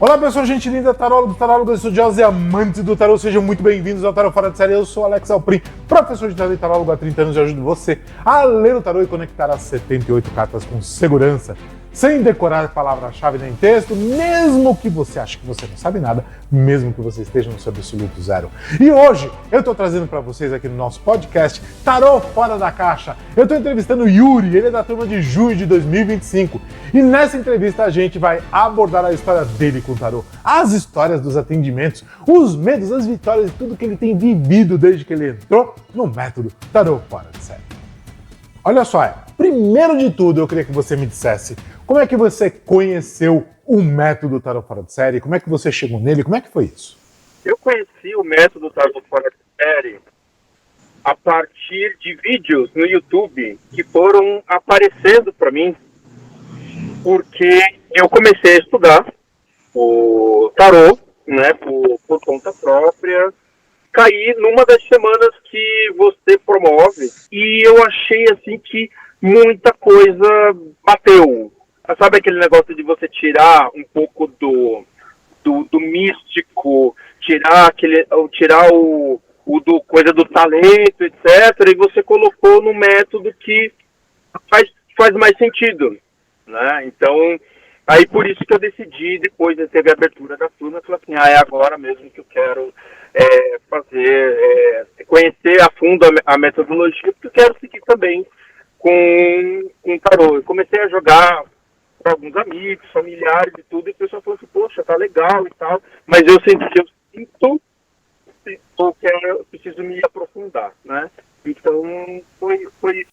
Olá pessoal, gente linda, tarólogos, tarólogos, estudiosos e amantes do tarô, sejam muito bem-vindos ao Tarô Fora de Série. Eu sou Alex Alprin, professor de tarô e tarólogo há 30 anos e ajudo você a ler o tarô e conectar as 78 cartas com segurança, sem decorar palavra-chave nem texto, mesmo que você ache que você não sabe nada, mesmo que você esteja no seu absoluto zero. E hoje eu estou trazendo para vocês aqui no nosso podcast Tarô Fora da Caixa. Eu estou entrevistando o Yuri, ele é da turma de junho de 2025. E nessa entrevista a gente vai abordar a história dele com o tarô, as histórias dos atendimentos, os medos, as vitórias e tudo que ele tem vivido desde que ele entrou no método Tarô Fora de Série. Olha só, primeiro de tudo eu queria que você me dissesse como é que você conheceu o método Tarô Fora de Série, como é que você chegou nele, como é que foi isso? Eu conheci o método Tarô Fora de Série a partir de vídeos no YouTube que foram aparecendo para mim, porque eu comecei a estudar o tarô, né, por conta própria, caí numa das semanas que você promove e eu achei assim que muita coisa bateu. Sabe aquele negócio de você tirar um pouco do místico, tirar o do coisa do talento, etc. E você colocou no método que faz mais sentido, né? Então, aí por isso que eu decidi, depois teve a abertura da turma, eu falei assim, é agora mesmo que eu quero conhecer a fundo a metodologia, porque eu quero seguir também com tarô. Eu comecei a jogar para alguns amigos, familiares e tudo, e o pessoal falou assim, poxa, tá legal e tal, mas eu sinto que eu preciso me aprofundar, né? Então, foi isso.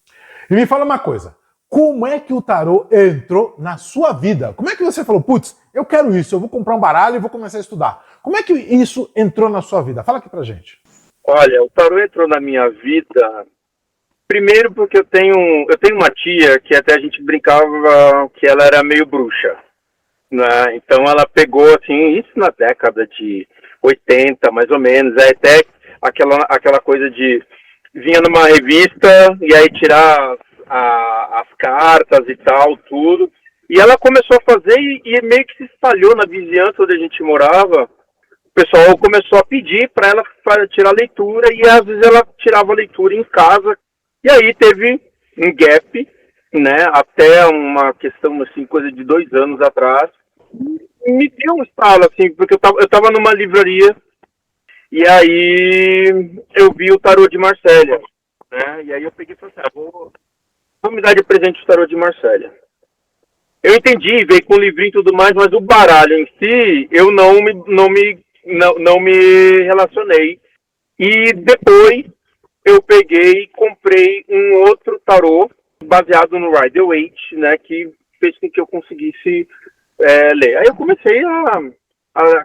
E me fala uma coisa, como é que o tarô entrou na sua vida? Como é que você falou, putz, eu quero isso, eu vou comprar um baralho e vou começar a estudar. Como é que isso entrou na sua vida? Fala aqui pra gente. Olha, o tarô entrou na minha vida, primeiro porque eu tenho uma tia que até a gente brincava que ela era meio bruxa, né? Então ela pegou, assim, isso na década de 80, mais ou menos, até aquela coisa de vinha numa revista e aí tirar as cartas e tal, tudo. E ela começou a fazer e meio que se espalhou na vizinhança onde a gente morava. O pessoal começou a pedir para ela tirar leitura e às vezes ela tirava a leitura em casa. E aí teve um gap, né, até uma questão, assim, coisa de 2 anos atrás. Me deu um estalo, assim, porque eu tava numa livraria e aí eu vi o tarô de Marsella, né, e aí eu peguei e falei assim, vou me dar de presente o tarô de Marsella. Eu entendi, veio com o livrinho e tudo mais, mas o baralho em si, eu não me relacionei. E depois eu peguei e comprei um outro tarô baseado no Rider-Waite, né, que fez com que eu conseguisse ler. Aí eu comecei a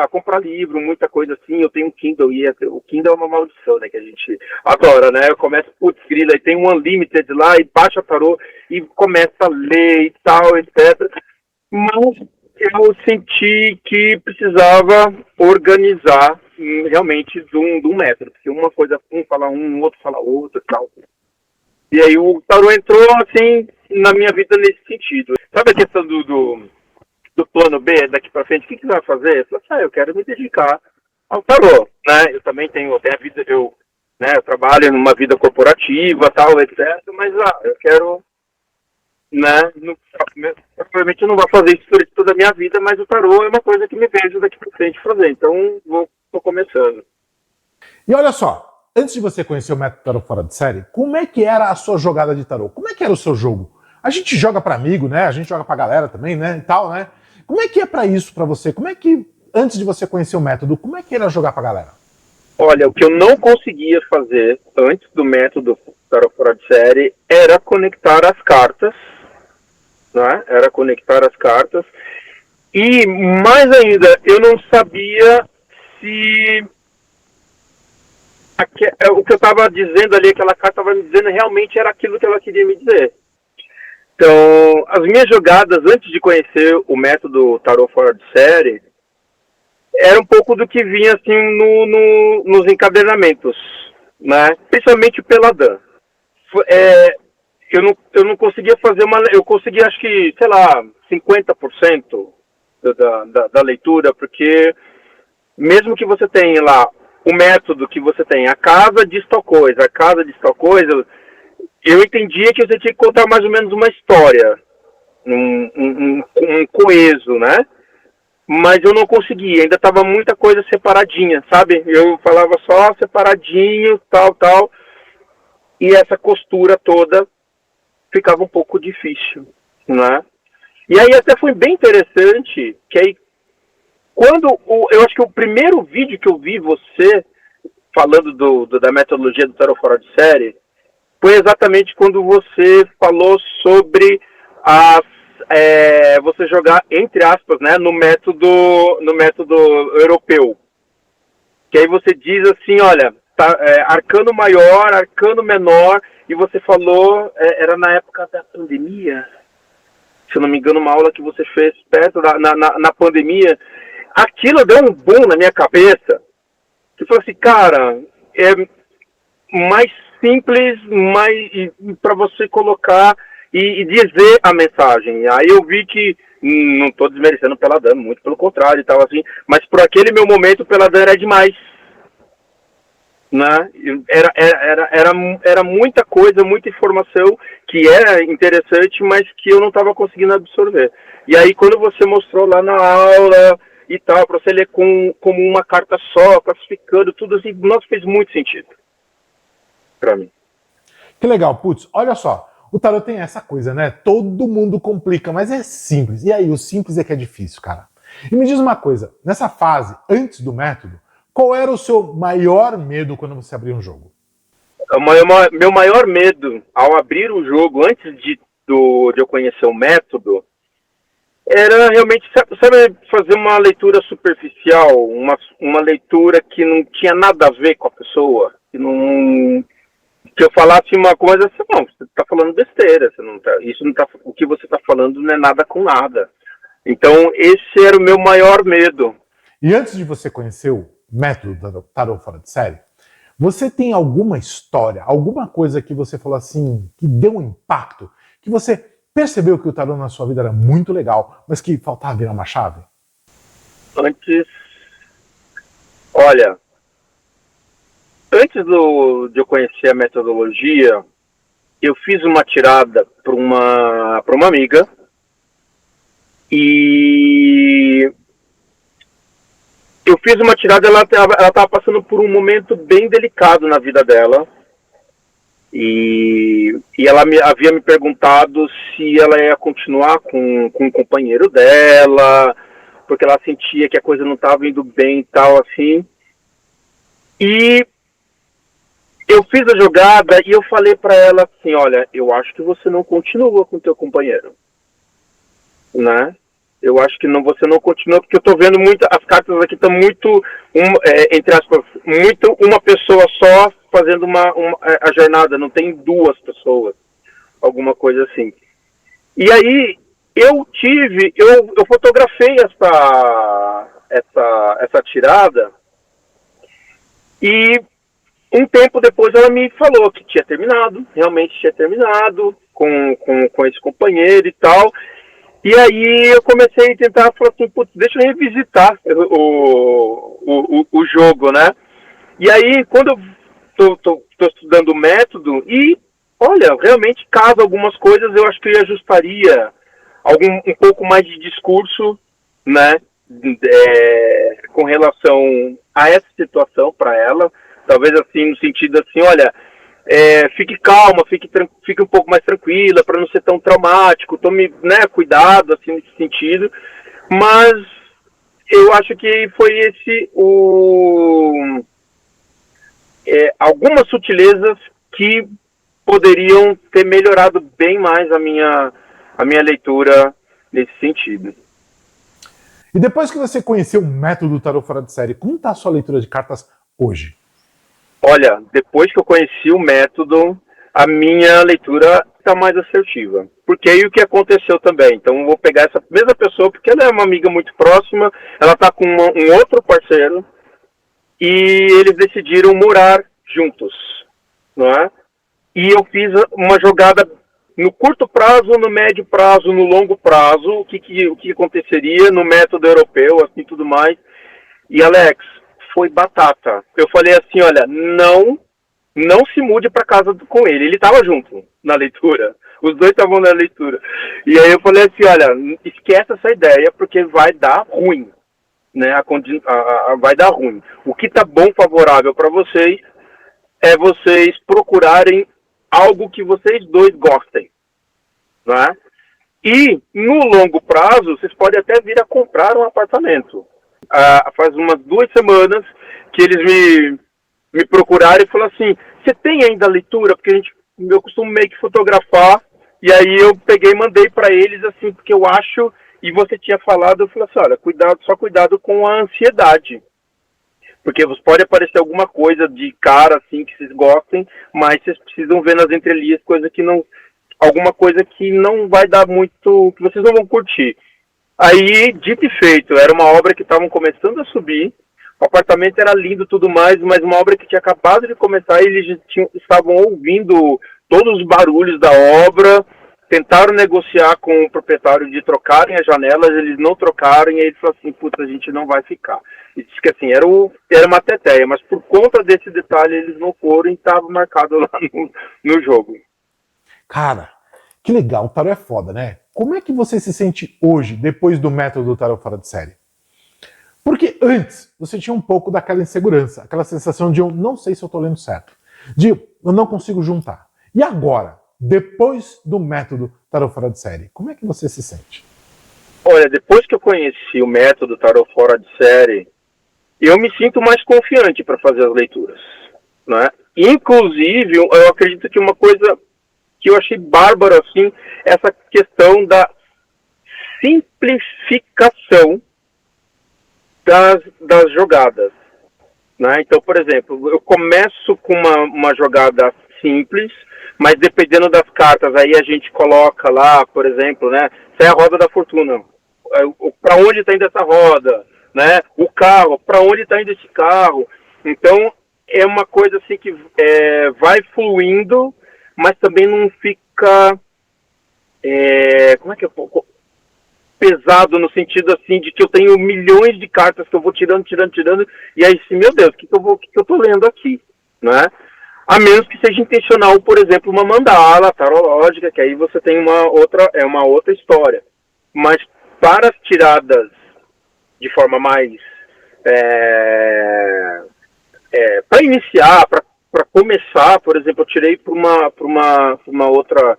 comprar livro, muita coisa assim. Eu tenho um Kindle e o Kindle é uma maldição, né, que a gente adora, né? Eu começo, putz, grila, e tem um Unlimited lá e baixa tarô e começa a ler e tal, etc. Mas eu senti que precisava organizar realmente de um método, porque uma coisa, um fala um, outro fala outro e tal. E aí o tarô entrou, assim, na minha vida nesse sentido. Sabe a questão do plano B, daqui pra frente, o que você vai fazer? Eu falei assim, eu quero me dedicar ao tarô, né? Eu também tenho a vida, eu trabalho numa vida corporativa, tal, etc. Mas, eu quero, né? Provavelmente eu não vou fazer isso durante toda a minha vida, mas o tarô é uma coisa que me vejo daqui pra frente fazer. Então, tô começando. E olha só, antes de você conhecer o método Tarô Fora de Série, como é que era a sua jogada de tarô? Como é que era o seu jogo? A gente joga pra amigo, né? A gente joga pra galera também, né? E tal, né? Como é que é pra isso pra você? Como é que, antes de você conhecer o método, como é que era jogar pra galera? Olha, o que eu não conseguia fazer antes do método Tarô Fora de Série era conectar as cartas, né? Era conectar as cartas. E, mais ainda, eu não sabia se o que eu estava dizendo ali, aquela carta estava me dizendo, realmente era aquilo que ela queria me dizer. Então, as minhas jogadas, antes de conhecer o método Tarô Fora de Série, era um pouco do que vinha, assim, nos encadernamentos, né? Principalmente pela Dan. Eu não conseguia fazer eu conseguia, acho que, sei lá, 50%, da leitura, porque mesmo que você tenha lá o método que você tem, a casa diz tal coisa, eu entendia que você tinha que contar mais ou menos uma história, um coeso, né? Mas eu não conseguia, ainda estava muita coisa separadinha, sabe? Eu falava só separadinho, tal, e essa costura toda ficava um pouco difícil, né? E aí até foi bem interessante, que aí, eu acho que o primeiro vídeo que eu vi você falando da metodologia do tarot fora de série, foi exatamente quando você falou sobre você jogar, entre aspas, né, no método europeu. Que aí você diz assim, olha, arcano maior, arcano menor, e você falou, era na época da pandemia, se eu não me engano, uma aula que você fez perto na pandemia. Aquilo deu um boom na minha cabeça, que falou assim, cara, é mais simples, mais para você colocar e dizer a mensagem. Aí eu vi que não estou desmerecendo o Peladan, muito pelo contrário e tal assim, mas por aquele meu momento o Peladan era demais, né? Era muita coisa, muita informação que era interessante, mas que eu não estava conseguindo absorver. E aí quando você mostrou lá na aula e tal, para você ler como uma carta só, classificando tudo assim, nossa, fez muito sentido para mim. Que legal, putz, olha só, o tarot tem essa coisa, né? Todo mundo complica, mas é simples. E aí, o simples é que é difícil, cara. E me diz uma coisa, nessa fase, antes do método, qual era o seu maior medo quando você abria um jogo? Meu maior medo ao abrir o jogo, antes de eu conhecer o método, era realmente, sabe, fazer uma leitura superficial, uma leitura que não tinha nada a ver com a pessoa, que eu falasse uma coisa, não, você está falando besteira, o que você está falando não é nada com nada. Então, esse era o meu maior medo. E antes de você conhecer o método do tarot fora de série, você tem alguma história, alguma coisa que você falou assim, que deu um impacto, que você percebeu que o tarot na sua vida era muito legal, mas que faltava virar uma chave? Antes de eu conhecer a metodologia, eu fiz uma tirada para uma amiga e eu fiz uma tirada, ela estava passando por um momento bem delicado na vida dela e ela havia me perguntado se ela ia continuar com o companheiro dela, porque ela sentia que a coisa não estava indo bem e tal assim. E eu fiz a jogada e eu falei para ela assim, olha, eu acho que você não continua com o teu companheiro, né? Eu acho que você não continua, porque eu tô vendo as cartas aqui estão muito, entre aspas, muito uma pessoa só fazendo a jornada, não tem duas pessoas, alguma coisa assim. E aí eu fotografei essa tirada e um tempo depois ela me falou que tinha terminado, realmente tinha terminado com esse companheiro e tal. E aí eu comecei a tentar, falar assim, putz, deixa eu revisitar o jogo, né? E aí, quando eu tô estudando o método, e olha, realmente casa algumas coisas, eu acho que eu ajustaria um pouco mais de discurso, né? Com relação a essa situação para ela. Talvez assim, no sentido assim, olha, fique calma, fique um pouco mais tranquila, para não ser tão traumático, tome, né, cuidado, assim, nesse sentido. Mas eu acho que foi esse algumas sutilezas que poderiam ter melhorado bem mais a minha leitura nesse sentido. E depois que você conheceu o método do tarot fora de série, como está a sua leitura de cartas hoje? Olha, depois que eu conheci o método, a minha leitura está mais assertiva. Porque aí o que aconteceu também? Então eu vou pegar essa mesma pessoa, porque ela é uma amiga muito próxima, ela está com um outro parceiro, e eles decidiram morar juntos, não é? E eu fiz uma jogada no curto prazo, no médio prazo, no longo prazo, o que aconteceria no método europeu, assim, tudo mais. E, Alex, foi batata. Eu falei assim, olha, não se mude para casa com ele. Ele estava junto na leitura. Os dois estavam na leitura. E aí eu falei assim, olha, esquece essa ideia, porque vai dar ruim. Né? Vai dar ruim. O que tá bom, favorável para vocês, é vocês procurarem algo que vocês dois gostem. Né? E, no longo prazo, vocês podem até vir a comprar um apartamento. Faz umas 2 semanas que eles me procuraram e falaram assim, você tem ainda leitura? Porque eu costumo meio que fotografar, e aí eu peguei e mandei para eles, assim, porque eu acho, e você tinha falado, eu falei assim, olha, cuidado com a ansiedade. Porque pode aparecer alguma coisa de cara, assim, que vocês gostem, mas vocês precisam ver nas entrelinhas alguma coisa que não vai dar muito, que vocês não vão curtir. Aí, dito e feito, era uma obra que estavam começando a subir, o apartamento era lindo e tudo mais, mas uma obra que tinha acabado de começar, eles estavam ouvindo todos os barulhos da obra, tentaram negociar com o proprietário de trocarem as janelas, eles não trocaram, e aí ele falou assim, puta, a gente não vai ficar. E disse que assim, era uma teteia, mas por conta desse detalhe eles não foram e estava marcado lá no jogo. Cara, que legal, o tarô é foda, né? Como é que você se sente hoje, depois do método do tarô fora de série? Porque antes, você tinha um pouco daquela insegurança, aquela sensação de eu não sei se eu tô lendo certo, de eu não consigo juntar. E agora, depois do método tarô fora de série, como é que você se sente? Olha, depois que eu conheci o método tarô fora de série, eu me sinto mais confiante para fazer as leituras, né? Inclusive, eu acredito que uma coisa que eu achei bárbaro, assim, essa questão da simplificação das jogadas, né? Então, por exemplo, eu começo com uma jogada simples, mas dependendo das cartas, aí a gente coloca lá, por exemplo, né? Se é a roda da fortuna, para onde está indo essa roda, né? O carro, para onde está indo esse carro? Então, é uma coisa assim que vai fluindo, mas também não fica pesado no sentido assim de que eu tenho milhões de cartas que eu vou tirando, e aí assim, meu Deus, o que eu tô lendo aqui, né? A menos que seja intencional, por exemplo, uma mandala tarológica, que aí você tem uma outra história. Mas para as tiradas de forma mais para iniciar, para começar, por exemplo, eu tirei para uma outra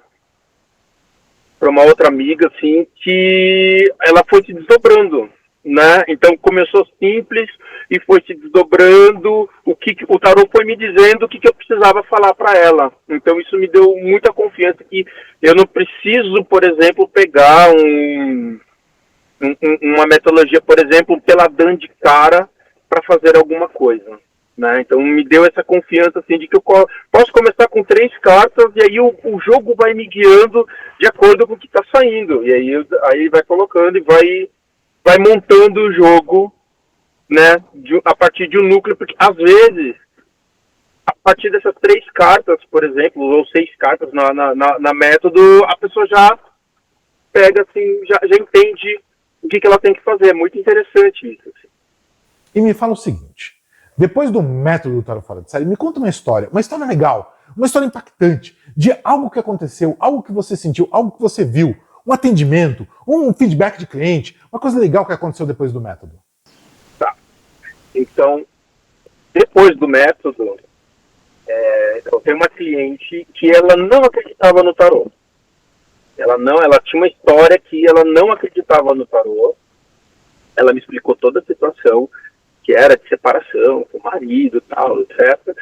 amiga, assim, que ela foi se desdobrando, né? Então começou simples e foi se desdobrando. O tarô foi me dizendo o que eu precisava falar para ela. Então isso me deu muita confiança que eu não preciso, por exemplo, pegar uma metodologia, por exemplo, pela dan de cara para fazer alguma coisa. Né? Então me deu essa confiança assim, de que eu posso começar com 3 cartas e aí o jogo vai me guiando de acordo com o que está saindo. E aí vai colocando e vai montando o jogo, né, a partir de um núcleo, porque às vezes, a partir dessas 3 cartas, por exemplo, ou 6 cartas na método, a pessoa já pega assim, já entende o que ela tem que fazer. É muito interessante isso. Assim. E me fala o seguinte. Depois do método do tarô fora de série, me conta uma história legal, uma história impactante, de algo que aconteceu, algo que você sentiu, algo que você viu, um atendimento, um feedback de cliente, uma coisa legal que aconteceu depois do método. Tá. Então, depois do método, eu tenho uma cliente que ela não acreditava no tarô. Ela tinha uma história que ela não acreditava no tarô. Ela me explicou toda a situação, que era de separação com o marido, tal, etc.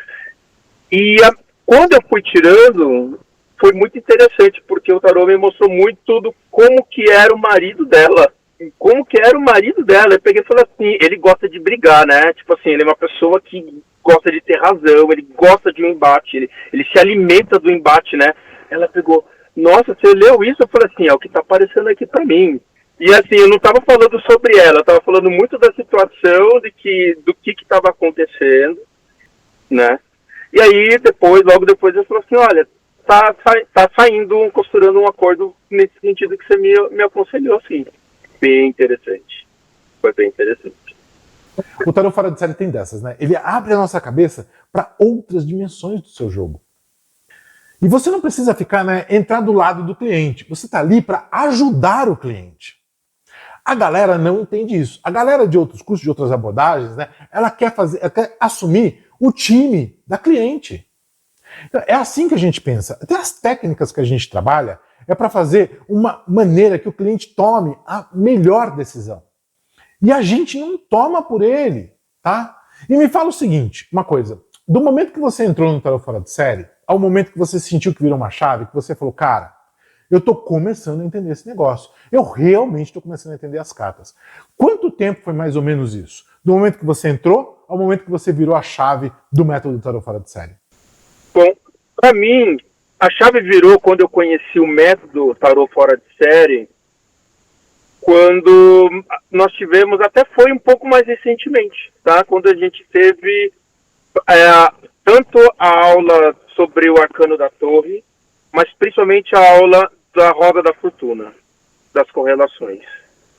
E quando eu fui tirando, foi muito interessante, porque o tarô me mostrou muito como que era o marido dela. Eu peguei e falei assim, ele gosta de brigar, né? Tipo assim, ele é uma pessoa que gosta de ter razão, ele gosta de um embate, ele se alimenta do embate, né? Ela pegou, nossa, você leu isso? Eu falei assim, é o que tá aparecendo aqui pra mim. E assim, eu não estava falando sobre ela, eu estava falando muito da situação, do que estava acontecendo, né? E aí, logo depois, eu falei assim, olha, tá saindo, costurando um acordo nesse sentido que você me aconselhou, sim. Bem interessante. Foi bem interessante. O tarô fora de série tem dessas, né? Ele abre a nossa cabeça para outras dimensões do seu jogo. E você não precisa ficar, né, entrar do lado do cliente. Você está ali para ajudar o cliente. A galera não entende isso. A galera de outros cursos, de outras abordagens, né, ela quer assumir o time da cliente. Então, é assim que a gente pensa. Até as técnicas que a gente trabalha é para fazer uma maneira que o cliente tome a melhor decisão. E a gente não toma por ele, tá? E me fala o seguinte, uma coisa. Do momento que você entrou no tarô fora de série, ao momento que você sentiu que virou uma chave, que você falou, cara, eu tô começando a entender esse negócio. Eu realmente tô começando a entender as cartas. Quanto tempo foi mais ou menos isso? Do momento que você entrou ao momento que você virou a chave do método tarô fora de série? Bom, para mim, a chave virou quando eu conheci o método tarô fora de série, quando nós tivemos, até foi um pouco mais recentemente, tá? Quando a gente teve tanto a aula sobre o arcano da torre, mas principalmente a aula da roda da fortuna, das correlações,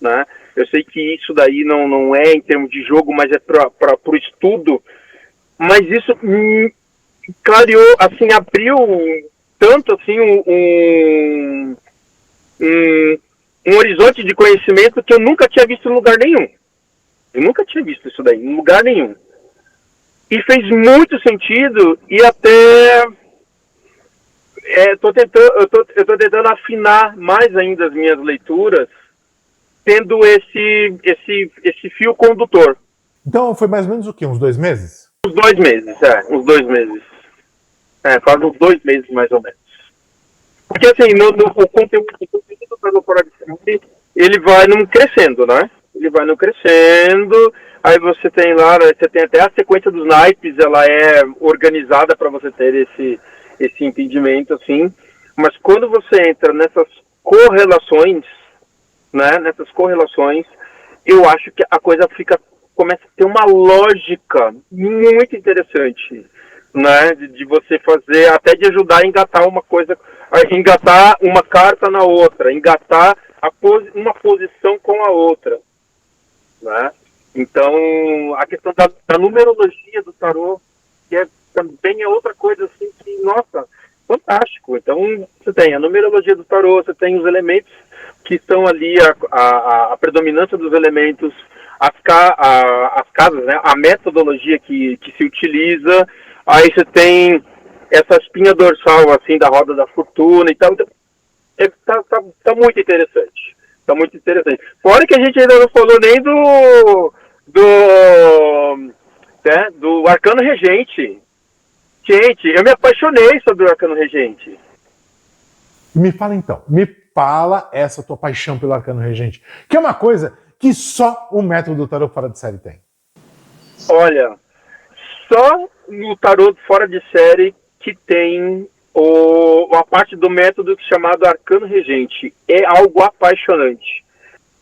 né? Eu sei que isso daí não é em termos de jogo, mas é para o estudo, mas isso clareou, assim, abriu tanto assim um horizonte de conhecimento que eu nunca tinha visto em lugar nenhum. Eu nunca tinha visto isso daí, em lugar nenhum. E fez muito sentido e até eu tô tentando afinar mais ainda as minhas leituras, tendo esse fio condutor. Então foi mais ou menos o quê? Uns 2 meses? Uns 2 meses, uns 2 meses. Quase uns 2 meses mais ou menos. Porque assim, o conteúdo do tarô fora de série, ele vai não crescendo, né? Ele vai não crescendo, aí você tem lá, você tem até a sequência dos naipes, ela é organizada para você ter esse entendimento, assim. Mas quando você entra nessas correlações, né? Nessas correlações, eu acho que a coisa começa a ter uma lógica muito interessante, né, de você fazer, até de ajudar a engatar uma coisa, a engatar uma carta na outra, engatar uma posição com a outra, né? Então, a questão da numerologia do tarô, que também é outra coisa assim que, nossa, fantástico. Então, você tem a numerologia do tarô, você tem os elementos que estão ali, a predominância dos elementos, as casas, né, a metodologia que se utiliza. Aí você tem essa espinha dorsal, assim, da roda da fortuna e tal. Tá muito interessante. Tá muito interessante. Fora que a gente ainda não falou nem do arcano regente. Gente, eu me apaixonei sobre o arcano regente. Me fala essa tua paixão pelo arcano regente, que é uma coisa que só o método do tarô fora de série tem. Olha, só no tarô fora de série que tem a parte do método chamado arcano regente. É algo apaixonante.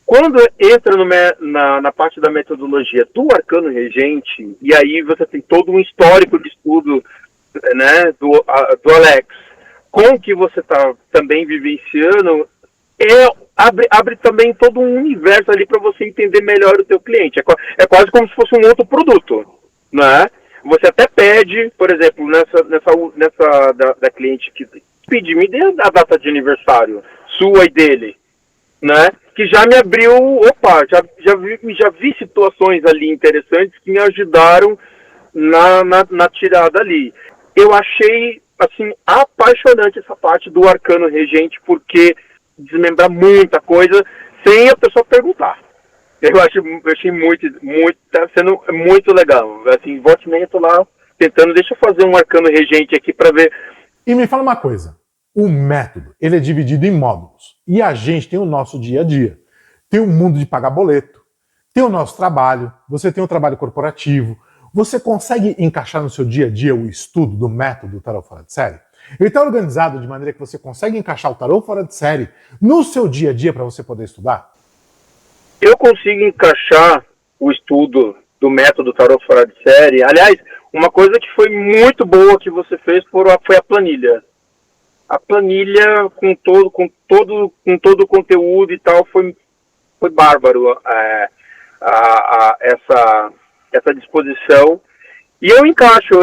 Quando entra na parte da metodologia do arcano regente, e aí você tem todo um histórico de estudo, né, do Alex, com o que você está também vivenciando, abre também todo um universo ali para você entender melhor o teu cliente. É quase como se fosse um outro produto, né? Você até pede, por exemplo, nessa da cliente que pede, me dê a data de aniversário sua e dele, né? Que já me abriu, já vi situações ali interessantes que me ajudaram na tirada ali. Eu achei, assim, apaixonante essa parte do arcano regente, porque desmembrar muita coisa sem a pessoa perguntar. Eu achei muito, tá sendo muito legal. Assim, volta e meia eu tô lá tentando, deixa eu fazer um arcano regente aqui para ver. E me fala uma coisa, o método, ele é dividido em módulos. E a gente tem o nosso dia a dia. Tem o mundo de pagar boleto, tem o nosso trabalho, você tem o trabalho corporativo. Você consegue encaixar no seu dia a dia o estudo do método tarô fora de série? Ele está organizado de maneira que você consegue encaixar o tarô fora de série no seu dia a dia para você poder estudar? Eu consigo encaixar o estudo do método tarô fora de série. Aliás, uma coisa que foi muito boa que você fez foi a planilha. a planilha com todo o conteúdo e tal foi bárbaro essa disposição. E eu encaixo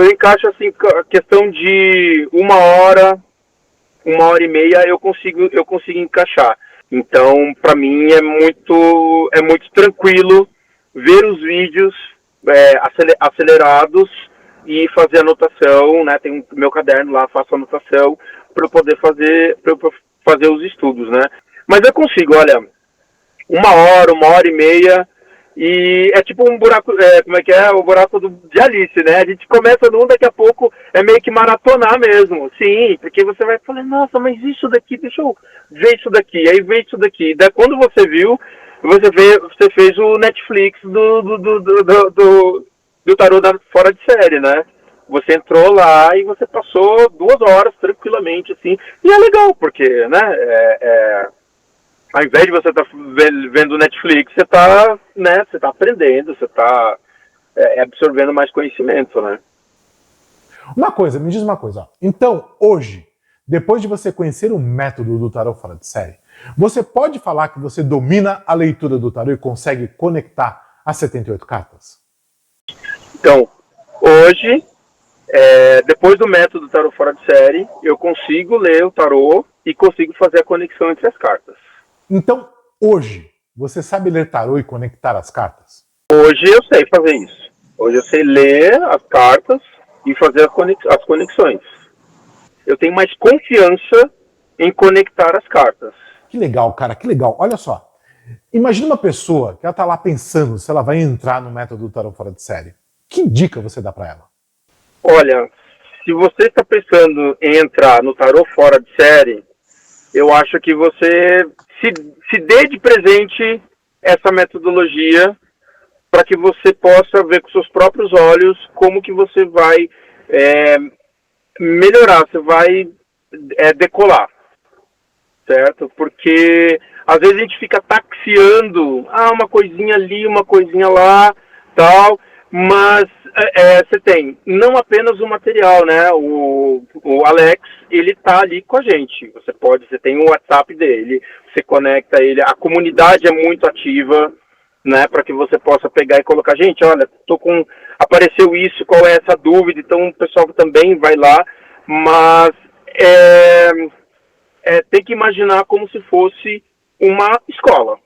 assim, a questão de uma hora e meia eu consigo encaixar. Então, para mim é muito tranquilo ver os vídeos acelerados e fazer anotação, né? Tem o meu caderno lá, faço anotação para eu poder fazer os estudos, né? Mas eu consigo, olha, uma hora e meia, e é tipo um buraco, como é que é? O buraco de Alice, né? A gente começa num, daqui a pouco é meio que maratonar mesmo. Sim, porque você vai falar, nossa, mas isso daqui, deixa eu ver isso daqui, aí vê isso daqui. Daí quando você viu, você fez o Netflix do tarô fora de série, né? Você entrou lá e você passou 2 horas tranquilamente, assim. E é legal, porque, né? Ao invés de você estar vendo Netflix, você está, né? Você tá aprendendo, você está absorvendo mais conhecimento, né? Me diz uma coisa. Ó. Então, hoje, depois de você conhecer o método do tarô fora de série, você pode falar que você domina a leitura do tarô e consegue conectar as 78 cartas? Então, hoje, depois do método tarô fora de série, eu consigo ler o tarô e consigo fazer a conexão entre as cartas. Então, hoje, você sabe ler tarô e conectar as cartas? Hoje eu sei fazer isso. Hoje eu sei ler as cartas e fazer as conexões. Eu tenho mais confiança em conectar as cartas. Que legal, cara, que legal. Olha só, imagina uma pessoa que ela tá lá pensando se ela vai entrar no método do tarô fora de série. Que dica você dá para ela? Olha, se você está pensando em entrar no tarô fora de série, eu acho que você se dê de presente essa metodologia para que você possa ver com seus próprios olhos como que você vai melhorar, você vai decolar, certo? Porque às vezes a gente fica taxiando, uma coisinha ali, uma coisinha lá, tal, mas você tem não apenas o material, né? O Alex, ele tá ali com a gente. Você tem o WhatsApp dele, você conecta ele, a comunidade é muito ativa, né? Para que você possa pegar e colocar, gente, olha, apareceu isso, qual é essa dúvida? Então o pessoal também vai lá, mas tem que imaginar como se fosse uma escola.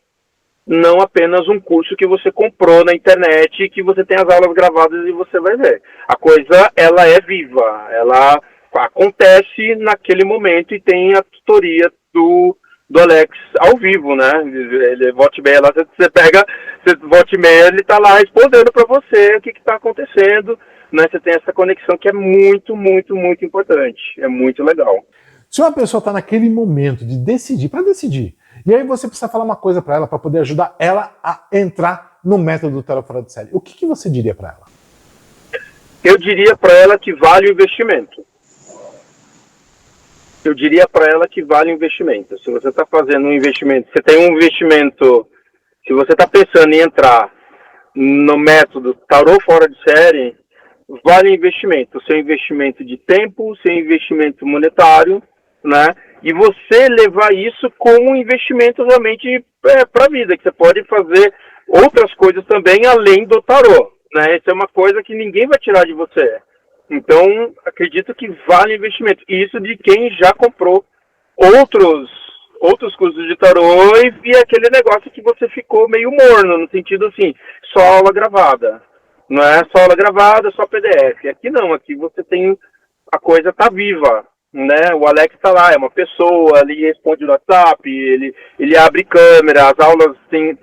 Não apenas um curso que você comprou na internet e que você tem as aulas gravadas e você vai ver. A coisa, ela é viva, ela acontece naquele momento e tem a tutoria do Alex ao vivo, né? Ele volta e meia lá, você volta e meia, ele tá lá respondendo para você o que está acontecendo, né? Você tem essa conexão que é muito, muito, muito importante, é muito legal. Se uma pessoa está naquele momento de decidir, e aí você precisa falar uma coisa para ela, para poder ajudar ela a entrar no método do tarô fora de série, o que você diria para ela? Eu diria para ela que vale o investimento. Se você está fazendo um investimento, você tem um investimento, se você está pensando em entrar no método tarô fora de série, vale o investimento. O seu investimento de tempo, o seu investimento monetário, né? E você levar isso como um investimento realmente para a vida, que você pode fazer outras coisas também além do tarô, né? Isso é uma coisa que ninguém vai tirar de você. Então, acredito que vale o investimento. Isso de quem já comprou outros cursos de tarô e aquele negócio que você ficou meio morno, no sentido assim, só aula gravada. Não é só aula gravada, só PDF. Aqui não, aqui você tem, a coisa tá viva, né? O Alex tá lá, é uma pessoa, ele responde no WhatsApp, ele abre câmera, as aulas tem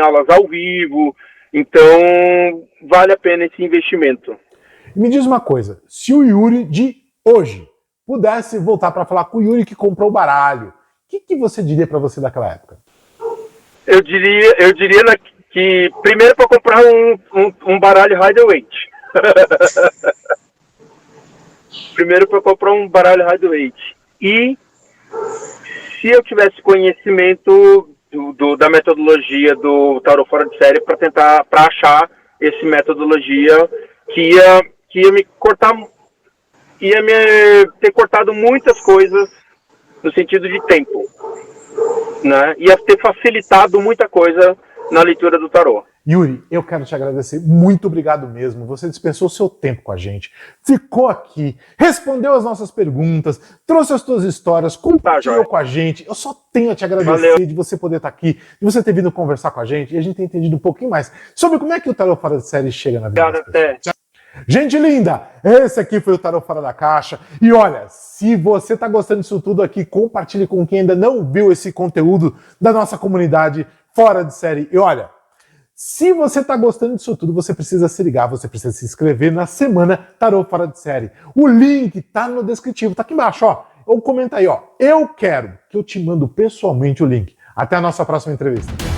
aulas ao vivo, então vale a pena esse investimento. Me diz uma coisa, se o Yuri de hoje pudesse voltar para falar com o Yuri que comprou o baralho, o que você diria para você daquela época? Eu diria que primeiro para comprar um baralho Rider-Waite. Primeiro para comprar um baralho Rider-Waite. E se eu tivesse conhecimento da metodologia do tarô fora de série para achar essa metodologia que ia me cortar, ia me ter cortado muitas coisas no sentido de tempo, né? Ia ter facilitado muita coisa na leitura do tarô. Yuri, eu quero te agradecer, muito obrigado mesmo. Você dispensou o seu tempo com a gente, ficou aqui, respondeu as nossas perguntas, trouxe as suas histórias, compartilhou com a gente. Eu só tenho a te agradecer de você poder estar aqui, de você ter vindo conversar com a gente e a gente ter entendido um pouquinho mais sobre como é que o tarô fora de série chega na vida das pessoas. Gente linda, esse aqui foi o Tarô Fora da Caixa. E olha, se você tá gostando disso tudo aqui, compartilhe com quem ainda não viu esse conteúdo da nossa comunidade Fora de Série. E olha, se você tá gostando disso tudo, você precisa se ligar, você precisa se inscrever na semana Tarô Fora de Série. O link tá no descritivo, tá aqui embaixo, ó. Ou comenta aí, ó. Eu quero que eu te mando pessoalmente o link. Até a nossa próxima entrevista.